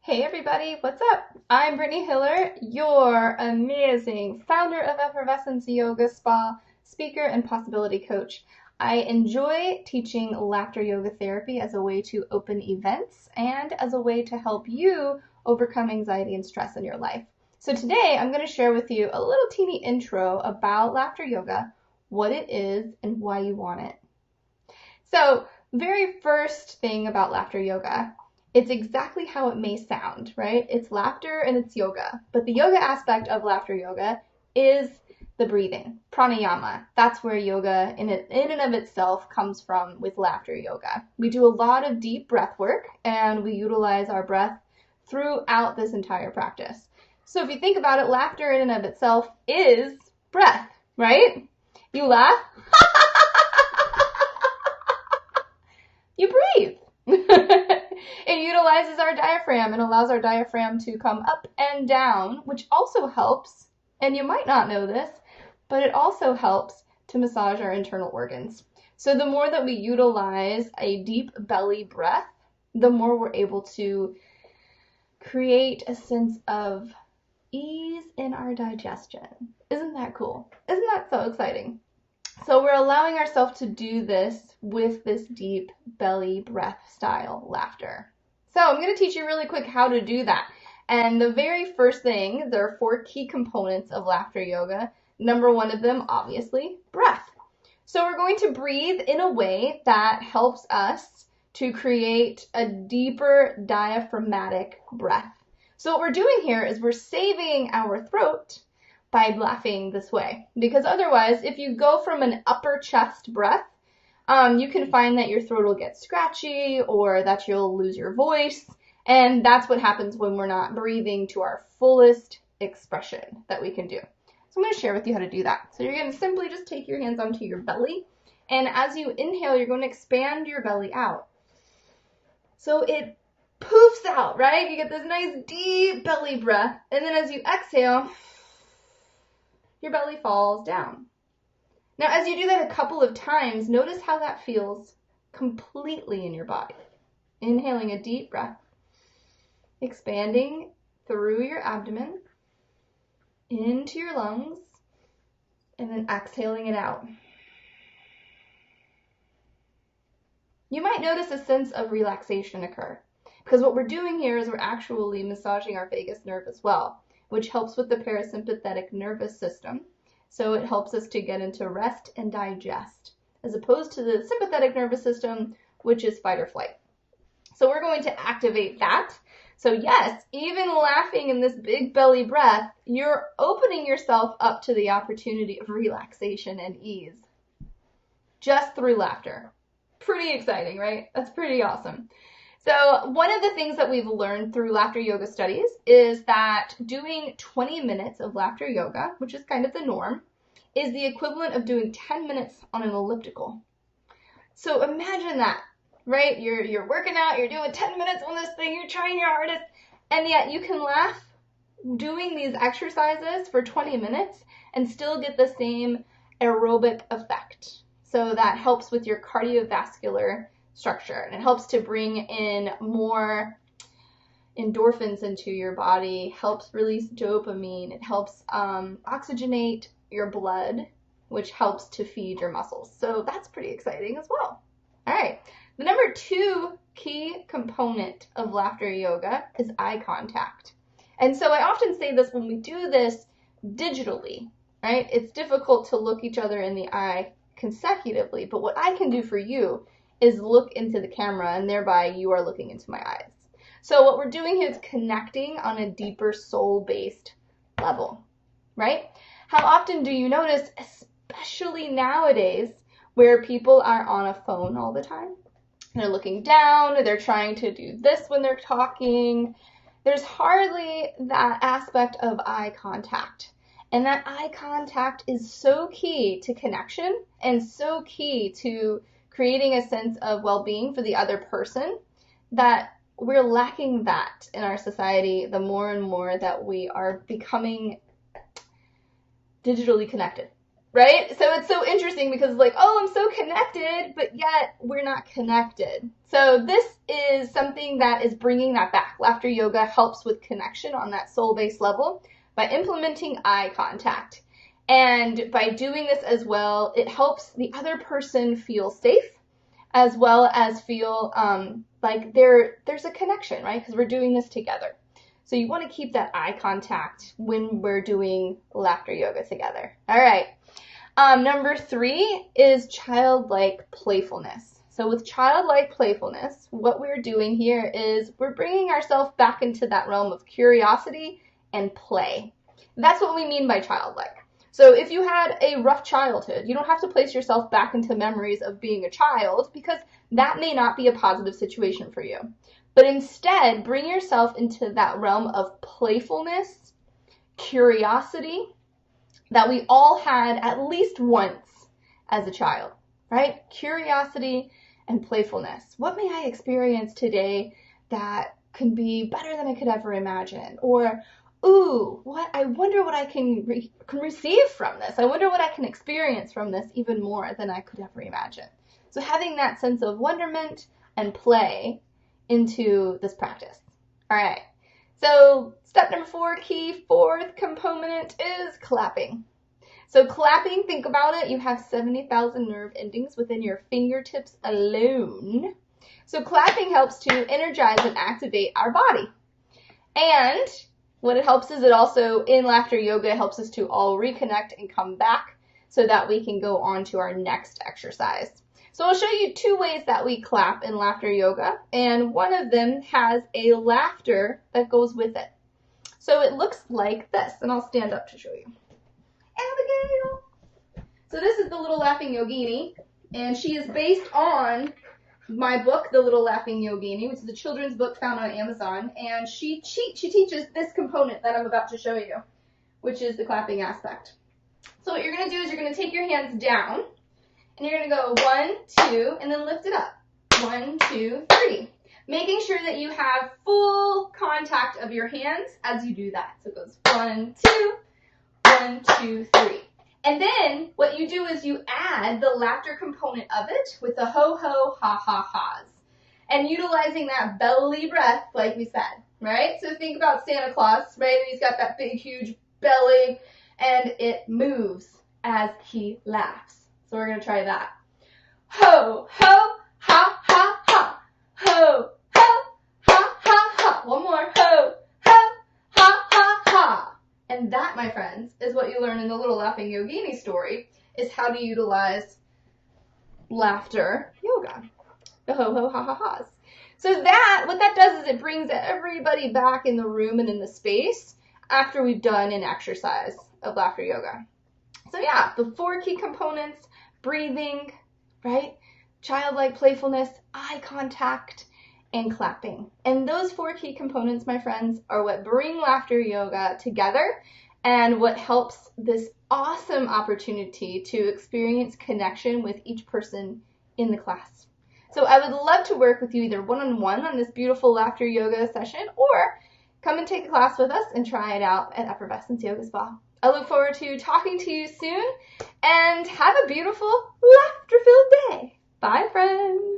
Hey everybody, what's up? I'm Brittany Hiller, your amazing founder of Effervescence Yoga Spa, speaker, and possibility coach. I enjoy teaching laughter yoga therapy as a way to open events and as a way to help you overcome anxiety and stress in your life. So today I'm going to share with you a little teeny intro about laughter yoga, what it is, and why you want it. So, very first thing about laughter yoga, it's exactly how it may sound, right? It's laughter and it's yoga. But the yoga aspect of laughter yoga is the breathing, pranayama. That's where yoga in and of itself comes from with laughter yoga. We do a lot of deep breath work and we utilize our breath throughout this entire practice. So if you think about it, laughter in and of itself is breath, right? You laugh, you breathe. It utilizes our diaphragm and allows our diaphragm to come up and down, which also helps, and you might not know this, but it also helps to massage our internal organs. So the more that we utilize a deep belly breath, the more we're able to create a sense of ease in our digestion. Isn't that cool? Isn't that so exciting? So we're allowing ourselves to do this with this deep belly breath style laughter. So I'm going to teach you really quick how to do that. And the very first thing, there are 4 key components of laughter yoga. Number 1 of them, obviously, breath. So we're going to breathe in a way that helps us to create a deeper diaphragmatic breath. So what we're doing here is we're saving our throat by laughing this way. Because otherwise, if you go from an upper chest breath, you can find that your throat will get scratchy or that you'll lose your voice. And that's what happens when we're not breathing to our fullest expression that we can do. So I'm going to share with you how to do that. So you're going to simply just take your hands onto your belly. And as you inhale, you're going to expand your belly out. So it poofs out, right? You get this nice deep belly breath. And then as you exhale, your belly falls down. Now, as you do that a couple of times, notice how that feels completely in your body. Inhaling a deep breath, expanding through your abdomen, into your lungs, and then exhaling it out. You might notice a sense of relaxation occur, because what we're doing here is we're actually massaging our vagus nerve as well, which helps with the parasympathetic nervous system. So it helps us to get into rest and digest, as opposed to the sympathetic nervous system, which is fight or flight. So we're going to activate that. So yes, even laughing in this big belly breath, you're opening yourself up to the opportunity of relaxation and ease, just through laughter. Pretty exciting, right? That's pretty awesome. So one of the things that we've learned through laughter yoga studies is that doing 20 minutes of laughter yoga, which is kind of the norm, is the equivalent of doing 10 minutes on an elliptical. So imagine that, right? You're working out, you're doing 10 minutes on this thing, you're trying your hardest, and yet you can laugh doing these exercises for 20 minutes and still get the same aerobic effect. So that helps with your cardiovascular structure, and it helps to bring in more endorphins into your body, helps release dopamine, it helps oxygenate your blood, which helps to feed your muscles. So that's pretty exciting as well. All right, the number 2 key component of laughter yoga is eye contact. And so I often say this when we do this digitally, right? It's difficult to look each other in the eye consecutively, but what I can do for you is look into the camera, and thereby you are looking into my eyes. So what we're doing here is connecting on a deeper soul-based level, right? How often do you notice, especially nowadays, where people are on a phone all the time? They're looking down, they're trying to do this when they're talking. There's hardly that aspect of eye contact. And that eye contact is so key to connection and so key to creating a sense of well-being for the other person, that we're lacking that in our society the more and more that we are becoming digitally connected. right? So it's so interesting because it's like, oh, I'm so connected, but yet we're not connected. So this is something that is bringing that back. Laughter yoga helps with connection on that soul-based level by implementing eye contact. And by doing this as well, it helps the other person feel safe, as well as feel like there's a connection, right? Because we're doing this together. So you want to keep that eye contact when we're doing laughter yoga together. All right. Number 3 is childlike playfulness. So with childlike playfulness, what we're doing here is we're bringing ourselves back into that realm of curiosity and play. That's what we mean by childlike. So if you had a rough childhood, you don't have to place yourself back into memories of being a child because that may not be a positive situation for you. But instead, bring yourself into that realm of playfulness, curiosity that we all had at least once as a child, right? Curiosity and playfulness. What may I experience today that can be better than I could ever imagine? Or, ooh, I wonder what I can receive from this. I wonder what I can experience from this even more than I could ever imagine. So having that sense of wonderment and play into this practice. All right. So step number 4, key 4th component is clapping. So clapping, think about it. You have 70,000 nerve endings within your fingertips alone. So clapping helps to energize and activate our body. And what it helps is it also, in laughter yoga, helps us to all reconnect and come back so that we can go on to our next exercise. So I'll show you 2 ways that we clap in laughter yoga, and one of them has a laughter that goes with it. So it looks like this, and I'll stand up to show you. Abigail! So this is the Little Laughing Yogini, and she is based on my book, The Little Laughing Yogini, which is a children's book found on Amazon, and she teaches this component that I'm about to show you, which is the clapping aspect. So what you're going to do is you're going to take your hands down, and you're going to go 1, 2, and then lift it up. 1, 2, 3. Making sure that you have full contact of your hands as you do that. So it goes 1, 2, 1, 2, 3. And then what you do is you add the laughter component of it with the ho, ho, ha, ha, ha's. And utilizing that belly breath like we said, right? So think about Santa Claus, right? And he's got that big, huge belly, and it moves as he laughs. So we're going to try that. Ho, ho, ha, ha, ha. Ho, ho, ha, ha, ha. One more. Ho, ho, ha, ha, ha. And that, my friends, is what you learn in the Little Laughing Yogini story, is how to utilize laughter yoga. The ho, ho, ha, ha, ha's. So what that does is it brings everybody back in the room and in the space after we've done an exercise of laughter yoga. So yeah, the 4 key components: breathing, right? Childlike playfulness, eye contact, and clapping. And those 4 key components, my friends, are what bring laughter yoga together and what helps this awesome opportunity to experience connection with each person in the class. So I would love to work with you either one-on-one on this beautiful laughter yoga session, or come and take a class with us and try it out at Effervescence Yoga Spa. I look forward to talking to you soon, and have a beautiful, laughter-filled day. Bye, friends.